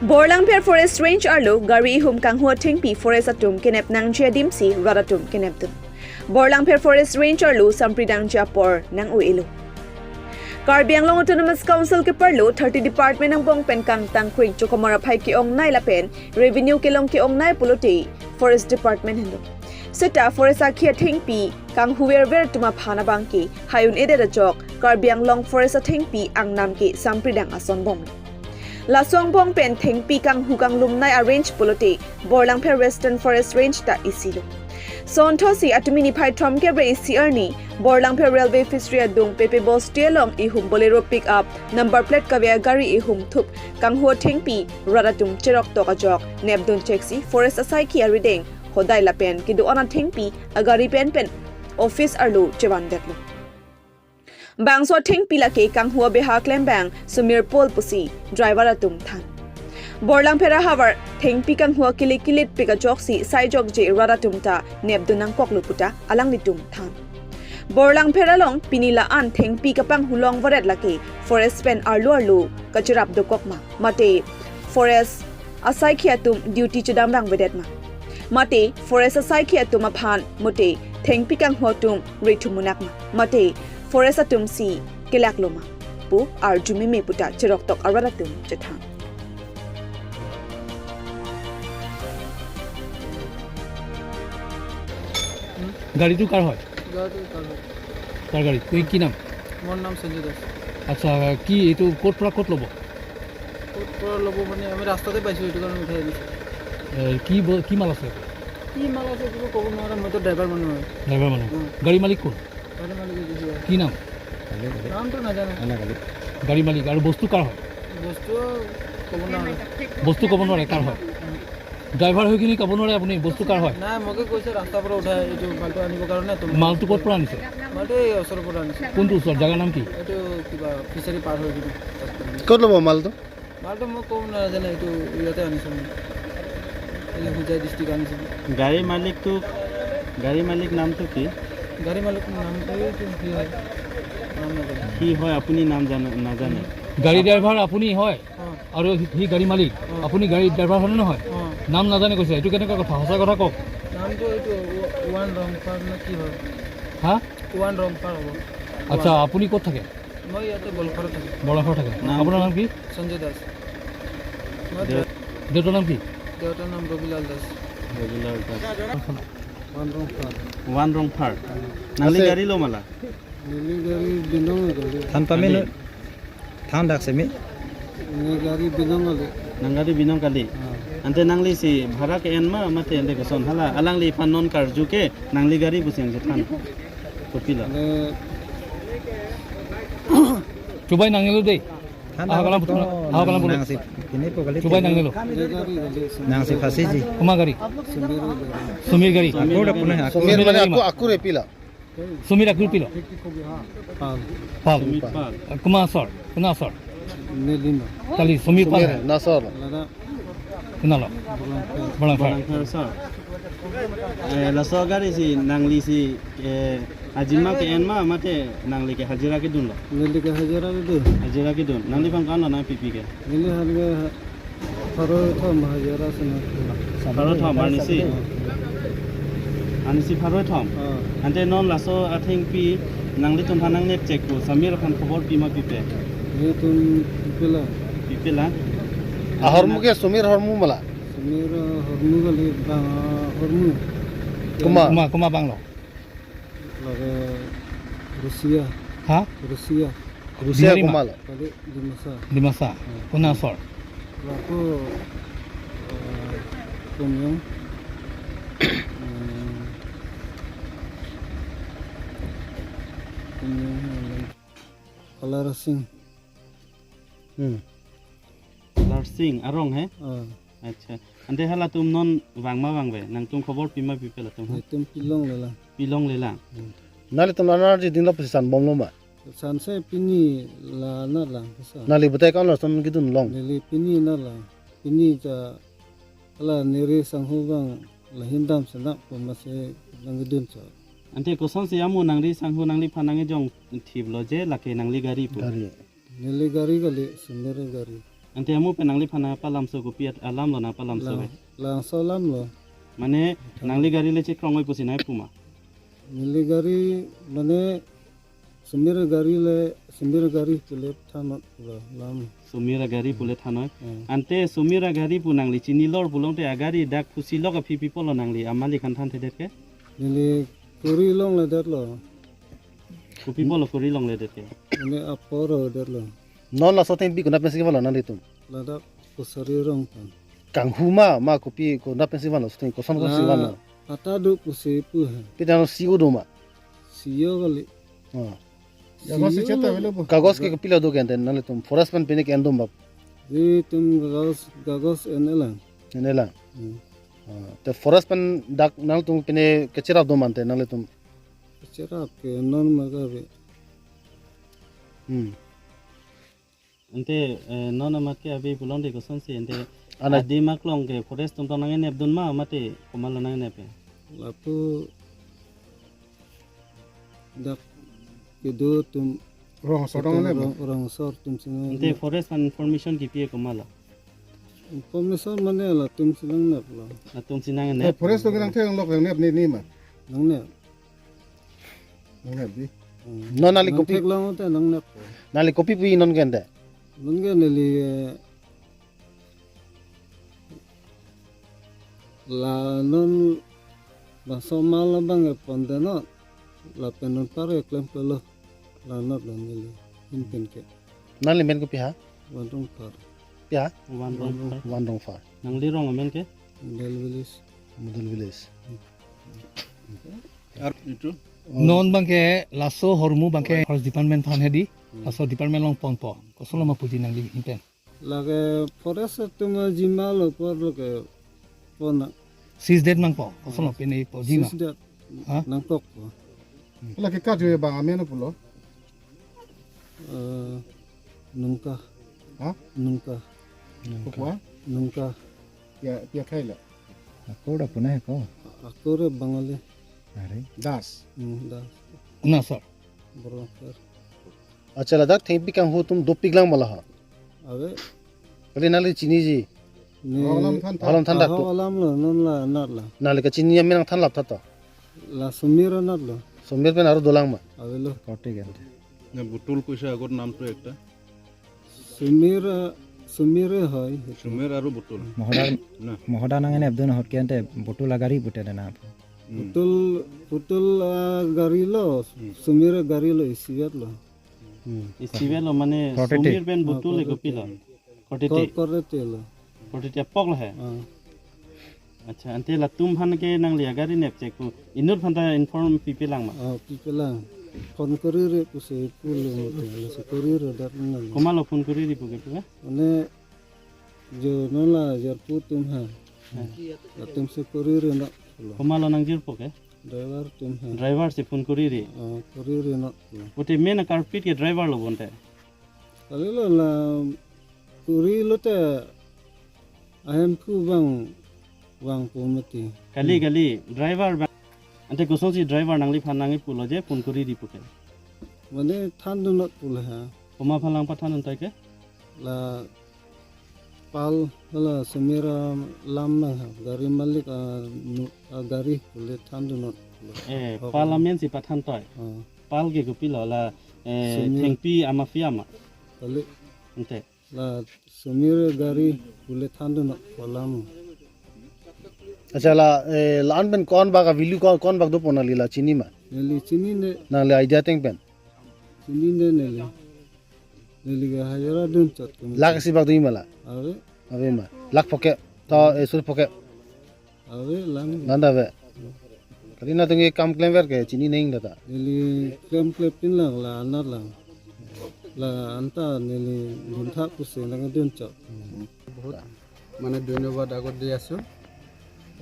Borlangpher Forest Range Arlo Gari Hum Kang Hua Tingpi Forest Atum Kinep Nang Jia Dimsi Radatum Kineptum. Borlangpher Forest Range Arlo Sampridang Japor Nang Uilu. Karbi Anglong Autonomous Council ke perlu 30 Department ng Bong Penkang Tangkring Chokomarapai ki ong nai lapen Revenue kilong ki ong nai puluti Forest Department hendo. Sita Forest Akhia Tingpi Kang Huwer Ver Tuma Phana Bangki Hayun Ede da Jok Karbi Anglong Forest Tingpi ang nam ki Sampridang Ason Bong. Laswang Bong Pen Tingpi Kang Hukang Lumnai Arrange puluti Borlangpher Western Forest Range ta isilu. Son Tosi Atumini Pai Tom Kebre isi erni Borlangpher Railway Fishery Adung Pepe Bos Tialong ihum Bolero Pick Up Number Plate Kavya Gari ihum Thup Kang Hua Tingpi Radatum Cherok Toka Jok Nebdun Cheksi Forest Asai Ki Arideng Hodai Lapen Kidu Ona Tingpi Agari Pen Pen Office Arlu Chevan Deklo Bangso Tingpi Lake Kang Hua Beha Klembang Sumir Pol Pusi Driver Atum Than Borlangpher Havar Tingpi Kang Hua Kilit Pika Joksi Sai Jok Je Radatum Ta Nebdun Nang Koklu Puta Alang Litum Than Borlangpher along Pinilaan Tingpi Kapang Hulong Varet Laki Forest Pen Arlu Kachirap Dokokma Mate Forest Asai Kiatum Duty Chudamrang Vedetma Mate Forest Asai Kiatum Aphan Mute Tingpi Kang Hua Tum Retumunakma Mate Forest Atum Si Kilakloma Pu Arjumi Me Puta Chirok Tok Aradatum Chetang गाड़ी तो car है car गाड़ी कोई की नाम मोर नाम संजय दास अच्छा की ये तो कोट लब माने आमी रास्ताते पाइছো এটো কারণে উঠাই দিছি की माल আছে কিছু কব নোৱাৰা মই তো ড্ৰাইভাৰ মানুহ गाड़ी मालिक কোন গাড়ী মালিক की नाम নামটো নাজানো गाड़ी मालिक और बस्तु कार है বস্তু কব নোৱাৰা बस्तु कब ना कार है ड्राइवर हो कि कब ना अपनी बस्तु कार है নাই মকে কৈছে ৰাস্তাৰ পৰা উঠাই এটো মালটো আনিবৰ কাৰণে তুমি माल तो कोट पर आनिছে মালটো এই ওচৰৰ পৰা আনিছে কোনটো ওচৰ জাগা নাম কি এটো কিবা ফিচাৰি পাৰ হৈ গিয়ে ক'ত ল'ব মালটো মই কম নাজানো এটো ইয়াতে আনিছে এই হুজাই ডিস্ট্রিক্ট আনিছে গাড়ী মালিক নামটো কি গাড়ী মালিক নামটো কি হয় নাম নাজানো কি হয় আপুনি নাম নাজানে गाड़ी ड्राइवर अपनी है और ही गाड़ी मालिक अपनी गाड़ी ड्राइवर है ना नाम नाजाने कैसे ये केनेका कथा हसा कथा कওক নামটো এটো ওয়ান রং পার না কি হয় हाँ ওয়ান রং পার হ'ব अच्छा अपनी कत থাকে মই ইয়াতে বলখৰ থাকি বলাফৰ থাকে আপোনাৰ নাম কি সঞ্জয় দাস দেউতাৰ নাম কি দেউতাৰ নাম ৰবিলাল দাস ওয়ান রং ফার নালি গাড়ী লো মালা নীলি গাড়ী বিনং গাড়ী থান পামে থান ডাকছে মে গাড়ী বিনং গাড়ী nangari binong kali ante nangli si bhara ke enma mate ande kason hala alangli panon karju ke nangli gari buseng jetan kopila coba nangelo deh ahagalam punya ini pokoknya coba nangelo nang si fasiji kuma gari sumir gari aku udah punya Sumir aku lima. aku repila sumir aku pilo pal kuma sor Nilima kali sumir pal nasor লাদা kenalo balang far sir laso gari si nangli si ajima ke enma mate nangli ke hajira ke dun lo নীলি কা হাজারা দে hajira ke dun nangli pang kan na pipi ke নীলি হালগে ফারো তো হাজারা সনা pharo thom anisi pharo thom ante non laso athing pi nangli tum phanang nek check to samir khan khobor pi ma pipe নে তুম পিলা pipela ahormu ke sumir hormu mala Samir হরমু গালি হরমু kuma banglo লাগে রুসিয়া ha রুসিয়া rusia Lima. kumala কলে দিমসা di masa kuna sor লাকো তুমিও কলার Singh larsing arong he acha ante hala tum non wangma wangbe nang tum khobor pima pipela tum তুম পিলং লেলা pilong lela nali tum nanar ji dinla posisan bomlo ma সানসে পিনি লা না লা nali butai kan la son gidun long নীলি পিনি না লা পিনি যা লা নেরে সংহু বাং লা হিন্দাম সনা পমাসে langidun cha ante koson se amu nangri sanghu nangli phanange jong thiblo je lake nangli gari pu dari নীলি গাড়ি গালি সুন্দর গাড়ি ante amu pe nangli phana palam so gupiat alam lo na palam so lang salam lo mane nangli gari le che krongoi pusi nai puma nili gari mane sumir gari pule thanot lo lam sumira gari pule thanoi ante sumira gari pu nangli chini lor bulong te agari dak pusi loga phi polo nangli amali khan than the detke nili kuri long le det lo kupi polo kuri long le detke mane aporo det lo non la sotem bi ko na pensi wala nali tum ladak kusari rong pan kang huma ma kopi ko na pensi wala sotem ko son ko si wala ata du kusi pu ha pidano si udo ma siyo gali kagos ke pila do gen nali tum forest pan pene ke andom bab di tum gagos enelang nela te forest pan dak nal tum pene kechira do mante nali tum cerap ke non magabe ante nona matke abi bulong de ko son si ante Ana- adi maklong ke forest tum tonang ne abdun ma mate komala nang ne pe lapu dak kedo tum orang sor tum sini ante forest pan information ki pie komala information mane la tum sinang nap la na tum sinang ne forest to gang theng lok nep ni ma nang ne nep di non nali nang kopi tek lang ta nang nap nali kopi pi non gen de nang ge neli la non ba somal bang e pondeno la penon pare klem pelo la not la neli inten ke nali men kopi ha wantung par pia wan rong wandong fa nang li rong amen ke del vilis mudul village Non bangke laso hormu bangke forest department than hedi laso department long pon po kosolo ma puji nang li impen lage forest tum jimal por lo ke pona sis det mang po kosolo pene po jima Sisdat Ha? nang kok la ke ka jo bang amen pulo nungka ha nungka kwa nungka pia khai la aku re bangali das da na sir borofer acha la dak theng pi kang ho tum do piglang mala ha ave pale nali chini ji ni halam than dak to alam lo non la nat la nali ka chini yam nang than lap thata la sumira nat lo somber pen aru dolang ma ave lo না বুটুল কইছে আগৰ নামটো একটা sumira hoy Sumer আৰু বুটুল মহদা নাঙেনে এবদন হটকেন্তে বটুল আগারি পুটেনে না putul gari lo sumira gari lo isiat lo isivelo mane Kotete. sumir ben butul ko pila kotete korete lo kotete pok la hai acha ante la tum han ke nang li agari nep che ku inut phanta inform people lang ma pipelang kon korire puse pulo lo se korire dat nang komalo phone kuri di puke tu ane jo nola jar putum ha atum se korire na komalo nang jir poke driver tum ha driver se phone kuri ri korire na ote mena carpet ke driver lo bonte kali lo la kuri lo te ahem ku bang pumati kali kali driver ante kuson si driver nang li phan nang pulo je phone kuri di puke mane thandu not pula ha koma phalang pathan untai ke la pal la semira lamma ha gari malik gari pule thandu not parliament si pathan toy pal ke gupilo la thengpi amafia ma kali ante la semira gari pule thandu not palam acha la lan pen kon ba ka vilu kon ba do pona lila chini ma neli chini ne na le idea teng pen chini ne neli ga hayara dun chat kum lak si ba do imala ave ave ma lak poke ta sur poke ave lang nanda ve kalina tungi kam claim ver ke chini nei data neli klem klepin lang la anar lang la anta neli dhuntha puse lang dun chat মানে ধন্যবাদ আগত দি আছোঁ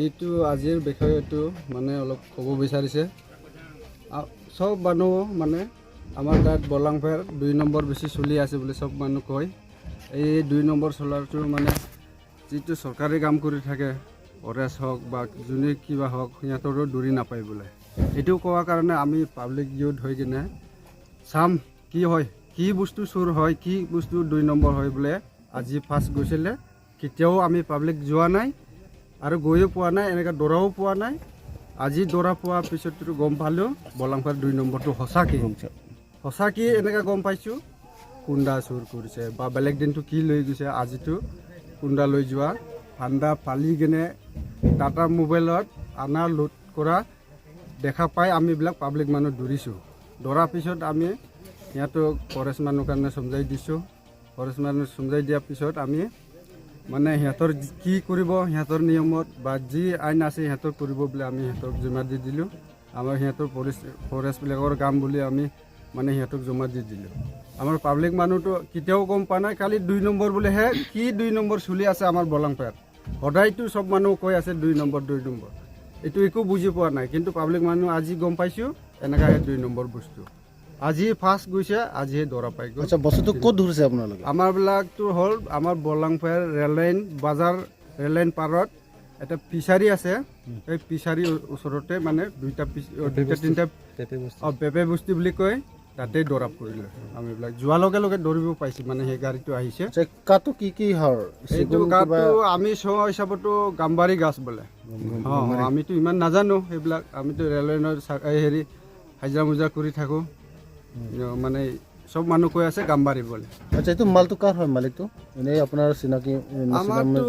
এইটো আজিৰ বিষয়টো মানে অলপ ক'ব বিচাৰিছে চব মানুহ মানে আমাৰ তাত বলাংফেৰ 2 নম্বৰ বেছি চলি আছে বুলি চব মানুহ কয় এই 2 নম্বৰ চলাৰটো মানে যিটো চৰকাৰী কাম কৰি থাকে অৰেছ হওক বা যোনে কিবা হওক সিহঁতৰো দূৰি নাপায় বোলে এইটো কোৱাৰ কাৰণে আমি পাব্লিক ইউথ হৈ কিনে চাম কি হয় কি বস্তু চুৰ হয় কি বস্তু 2 নম্বৰ হয় বোলে আজি ফাৰ্ষ্ট গৈছিলে কেতিয়াও আমি পাব্লিক যোৱা নাই আৰু গৈও পোৱা নাই এনেকৈ দৌৰাও পোৱা নাই আজি দৌৰা পোৱাৰ পিছততো গম পালোঁ বলাংফাৰ 2 নম্বৰটো সঁচাকৈ এনেকৈ গম পাইছোঁ কুণ্ডা চুৰ কৰিছে বা বেলেগ দিনটো কি লৈ গৈছে আজিতো কুণ্ডা লৈ যোৱা ফান্দা ফালি কিনে ডাটা মোবাইলত আনা লোড কৰা দেখা পাই আমি এইবিলাক পাব্লিক মানুহ দৌৰিছোঁ দৌৰাৰ পিছত আমি সিহঁতক ফৰেষ্ট মানুহৰ কাৰণে সমজাই দিছোঁ ফৰেষ্ট মানুহ সমজাই দিয়াৰ পিছত আমি মানে সিহঁতৰ কি কৰিব সিহঁতৰ নিয়মত বা যি আইন আছে সিহঁতৰ কৰিব বুলি আমি সিহঁতক জমা দি দিলোঁ আমাৰ সিহঁতৰ ফৰেষ্টবিলাকৰ কাম বুলি আমি মানে সিহঁতক জমা দি দিলোঁ আমাৰ পাব্লিক মানুহটো কেতিয়াও গম পোৱা নাই খালি 2 নম্বৰ বুলিহে কি 2 নম্বৰ চলি আছে আমাৰ বলাংপাৰ সদায়তো চব মানুহ কৈ আছে 2 নম্বৰ এইটো একো বুজি পোৱা নাই কিন্তু পাব্লিক মানুহ আজি গম পাইছোঁ এনেকৈ 2 নম্বৰ বস্তু আজি ফাৰ্ষ্ট গৈছে আজিহে দৌৰা পাই গ'ল আচ্ছা বস্তুটো ক'ত ধৰিছে আপোনালোকে আমাৰবিলাকতো হ'ল আমাৰ বলাংপাৰ ৰেললাইন বাজাৰ ৰেললাইন পাৰত এটা ফিচাৰী আছে এই ফিচাৰীৰ ওচৰতে মানে দুটা তিনিটা পেপে বস্তি বুলি কয় তাতে দৌৰা পৰিলে আমি এইবিলাক যোৱাৰ লগে লগে দৌৰিব পাইছোঁ মানে সেই গাড়ীটো আহিছে কাটো কি হয় এইটো গাটো আমি চোৱা হিচাপতো গাম্বাৰী গাছ বোলে আমিতো ইমান নাজানো সেইবিলাক আমিতো ৰেললাইনৰ হেৰি হাজিৰা মুজৰা কৰি থাকোঁ মানে চব মানুহ কৈ আছে গাম্বাৰী বোলে আচ্ছা এইটো মালটো কাৰ হয় মালিকটো এনেই আপোনাৰ চিনাকি আমাৰতো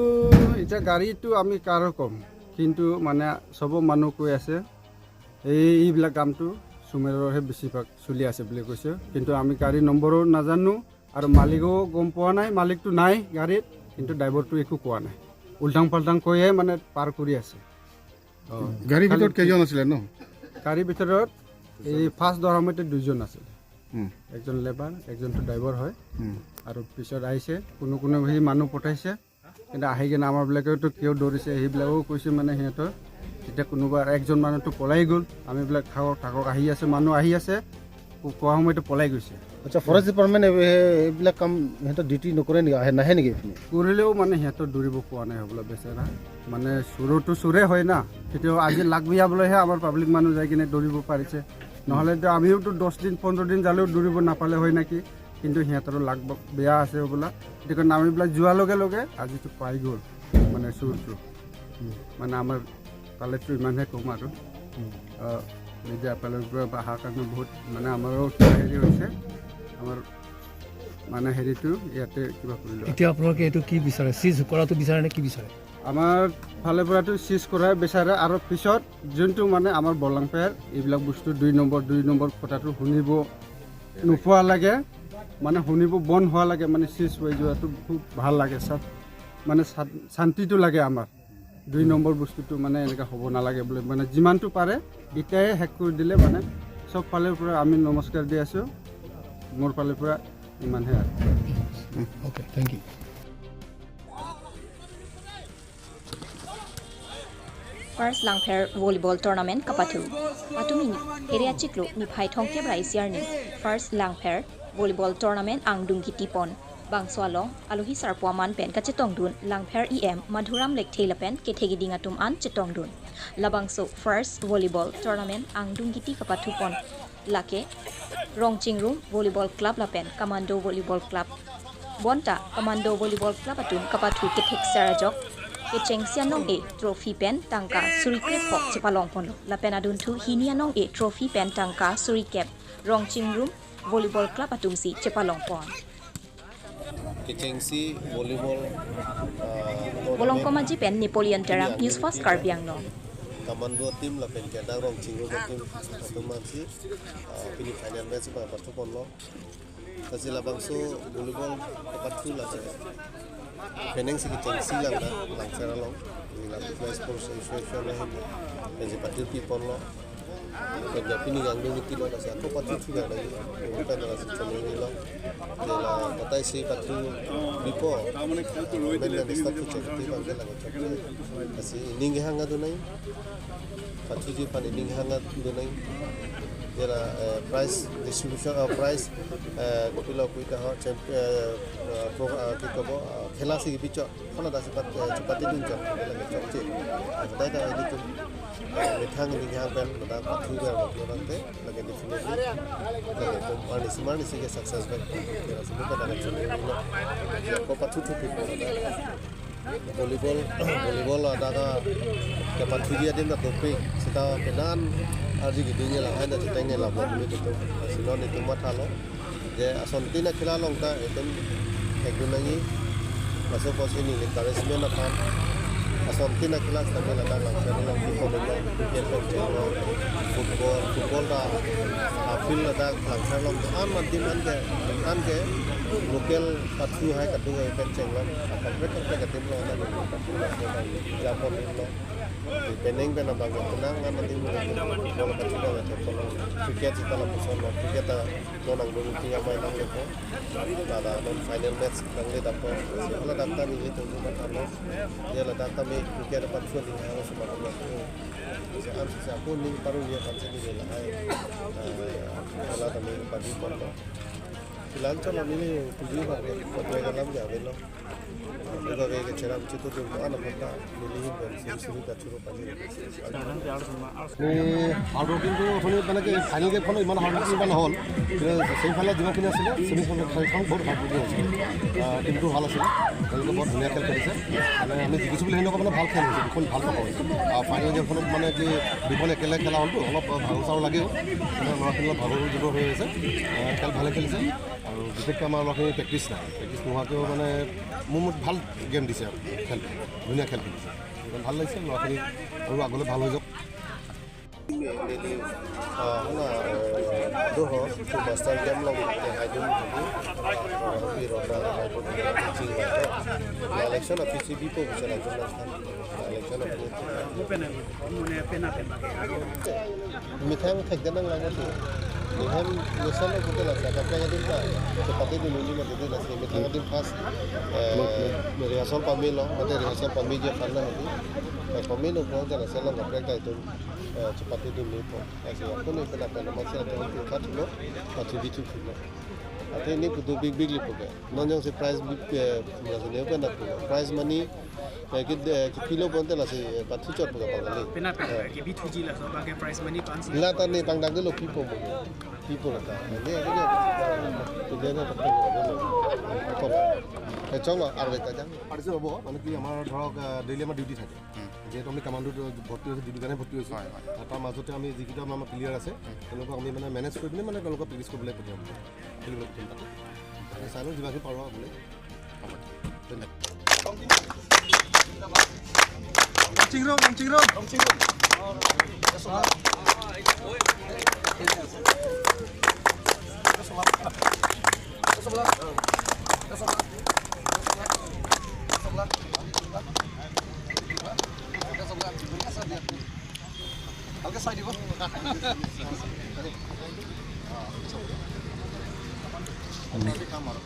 এতিয়া গাড়ীটো আমি কাৰো কম কিন্তু মানে চব মানুহ কৈ আছে এইবিলাক কামটো সুমেৰৰহে বেছিভাগ চলি আছে বুলি কৈছে কিন্তু আমি গাড়ী নম্বৰো নাজানো আৰু মালিকো গম পোৱা নাই মালিকটো নাই গাড়ীত কিন্তু ড্ৰাইভাৰটো একো কোৱা নাই উল্টাং পাল্টাং কৈয়ে মানে পাৰ কৰি আছে গাড়ীৰ ভিতৰত কেইজন আছিলে ন গাড়ীৰ ভিতৰত এই ফাৰ্ষ্ট দৰাৰ মতে 2জন আছিল একজন লেবাৰ একজনটো ড্ৰাইভাৰ হয় আৰু পিছত আহিছে কোনো সেই মানুহ পঠাইছে কিন্তু আহি কিনে আমাৰবিলাকেতো কিয় দৌৰিছে সেইবিলাকেও কৈছে মানে সিহঁতৰ এতিয়া কোনোবা একজন মানুহটো পলাই গ'ল আমি এইবিলাক থাকক আহি আছে মানুহ আহি আছে কোৱা সময়তো পলাই গৈছে আচ্ছা ফৰেষ্ট ডিপাৰ্টমেণ্ট এইবিলাক কাম সিহঁতৰ ডিউটি নকৰে নেকি নাহে নেকি এইখিনি কৰিলেও মানে সিহঁতৰ দৌৰিব পোৱা নাই হ'বলৈ বেচেৰা মানে চোৰতো চোৰে হয় না কেতিয়াও আজি লাগ বিয়াবলৈহে আমাৰ পাব্লিক মানুহ যাই কিনে দৌৰিব পাৰিছে নহ'লেতো আমিওতো 10 দিন 15 দিন যালেও দৌৰিব নাপালে হয় নেকি কিন্তু সিহঁতৰো লাগ বেয়া আছে হ'বলা সেইটো কাৰণে আমিবিলাক যোৱাৰ লগে লগে আজিতো পাই গ'ল মানে চোৰটো মানে আমাৰ পালেতো ইমানহে কম আৰু মিডিয়া পালৰ পৰা অহাৰ কাৰণে বহুত মানে আমাৰো হেৰি হৈছে আমাৰ মানে হেৰিটো ইয়াতে কিবা কৰিলোঁ এতিয়া আপোনালোকে এইটো কি বিচাৰে চিজ কৰাটো বিচাৰে নে কি বিচাৰে আমাৰ ফালৰ পৰাতো চিজ কৰাই বিচাৰে আৰু পিছত যোনটো মানে আমাৰ বলাংপাৰ এইবিলাক বস্তু 2 নম্বৰ কথাটো শুনিব নোপোৱা লাগে মানে শুনিব বন্ধ হোৱা লাগে মানে চিজ হৈ যোৱাটো খুব ভাল লাগে মানে শান্তিটো লাগে আমাৰ 2 নম্বৰ বস্তুটো মানে এনেকৈ হ'ব নালাগে বুলি মানে যিমানটো পাৰে এতিয়াই শেষ কৰি দিলে মানে চব ফালৰ পৰা আমি নমস্কাৰ দি আছোঁ মোৰ ফালৰ পৰা ইমানহে আৰু okay thank you First Langpair Volleyball Tournament kapatu. Patumini area ciklu ni phai thongke brai siarni. First Langpair Volleyball Tournament ang dungki tipon. Bang swalo aluhi sarpwa man pen ka chetong dun Langpair EM Madhuram lek thela pen ke thegi dinga tum an chetong dun. Labangso First Volleyball Tournament ang dungki ti kapatu pon. Lake Rongching Room Volleyball Club la pen Commando Volleyball Club. Bonta Commando Volleyball Club atun kapatu ke thek sarajok. Kecheng sianong e trophy pen tangka suri krep hok chepalong pon la pen adun thu hinianong e trophy pen tangka suri cap Rongching Room Volleyball Club atumsi chepalong pon Kecheng si volleyball bolong komaji pen Napoleon Terang News First Karbiang no Commando team la pen kenda Rongching Room team atumansi pini final match pa pastu pon lo kasi labangso volleyball kapatu la peneng si Kecheng si lang na lang sera long la sports association la hin pensi patir pipon lo kaya pini gang do niti lo kasi ako patu juga na yung pen na si chamo ni lo la patay si patu bipo ben na start to check ti bang la kasi ining hanga do nai patu ji pan ining hanga do nai যেটা prize distribution prize Kapil কুইটা হয় কি কব খেলা সিগি বিচ ফলা দাসি পাতি দিন চক লাগে চকচে তাই তা ini tu mithang ni yang ben da pathu ga bakte lage definitely lage to mani sige success back ya sibu ka daga chini ko pathu tu volleyball daga ke pathu dia din da topik sita penan arji gi dunya la haina chitenge la bom ni to sino ni tu mathalo je asonti na khila long ta etem ekdunangi maso posini ni encouragement na kan asonti na khila sta mela da lang chero lang ko bela cricket ko chero football da fil da lang chero long an mandim an ke local pathu hai kadu hai pen chenglam complete ka tim lo na ja pon lo peneng bena baga tenang an nanti mo bola pathu da ko cricket kita la puson lo cricket lo nang dulu tinga main nang lepo da non final match nang le dapo la data ni le tu ma talo dia la data me cricket pathu ni ha so ma ko se an se aku ni paru dia kan se ni la hai la ta me padi pon lo filan chalo ni tuju ba ko galam ja velo ego ke chera chitu tu ana pota ni hi ben siri ka churu pani ni out কিন্তু ওখানে মানে কি final game খন ইমান hard ইমান হ'ল সেই ফালে যিমানখিনি আছিলে সেমি ফাইনেলখন বহুত হাৰ্ড বুলি হৈছিল টিমটো ভাল আছিলে তেওঁলোকে বহুত ধুনীয়া খেল খেলিছে মানে আমি জিকিছোঁ বুলি সেনেকুৱা মানে ভাল খেল হৈছে দুখন ভাল টকা হৈছে ফাইনেল গেমখনত মানে কি দুখন একেলগে খেলা হ'লতো অলপ ভাগৰ চাগৰ লাগেও মানে ল'ৰাখিনি অলপ ভাগৰ জোগৰ হৈ আছে খেল ভালে খেলিছে আৰু বিশেষকৈ আমাৰ ল'ৰাখিনি প্ৰেক্টিচ নোহোৱাকৈও মানে মোৰ মত ভাল গেম দিছে আৰু খেল ধুনীয়া খেল খেলিছে ভাল লাগিছে ল'ৰাখিনি আৰু আগলৈ ভাল হৈ যাওক doho tu master game long ke haidun bi roda teaching election of PCB ko bisa lakukan election of mithang thek dan lang tu Nihan lesson lo betul lah. Tapi yang itu seperti dulu ni macam itu nasi. Mithang itu pas rehearsal pamilo, macam rehearsal pamilo karena itu pamilo pun jangan salah ngapret itu seperti dulu pun. Asal aku ni pernah masih ada orang kat lo, macam itu pun. Tapi ini putu big lipu ke. Nonjong surprise big macam ni pun ada prize money. Kita kilo pun telah si batu cot pun apa kali. Kenapa? Kita tujuh lah sebagai prize money pansi. Lata ni pangdak dulu people lah. Ini tu dia tak tahu. Kau, coba arwet aja. পাৰ্টিছে হ'ব মানে কি আমাৰ ধৰক daily আমাৰ duty থাকে যিহেতু আমি কামাণ্ডোত ভৰ্তি হৈছোঁ ডিউটিৰ কাৰণে ভৰ্তি হৈছোঁ তাৰ মাজতে আমি যিকেইটা আমাৰ প্লেয়াৰ আছে তেওঁলোকক আমি মানে মেনেজ কৰি পিনে মানে তেওঁলোকক প্ৰেক্টিছ কৰিবলৈ পঠিয়াম খেলিবলৈ পঠিয়াম তাতে চাই লওঁ যিমানখিনি পাৰোঁ আপুনি হ'ব Alga sai দিব Kamar.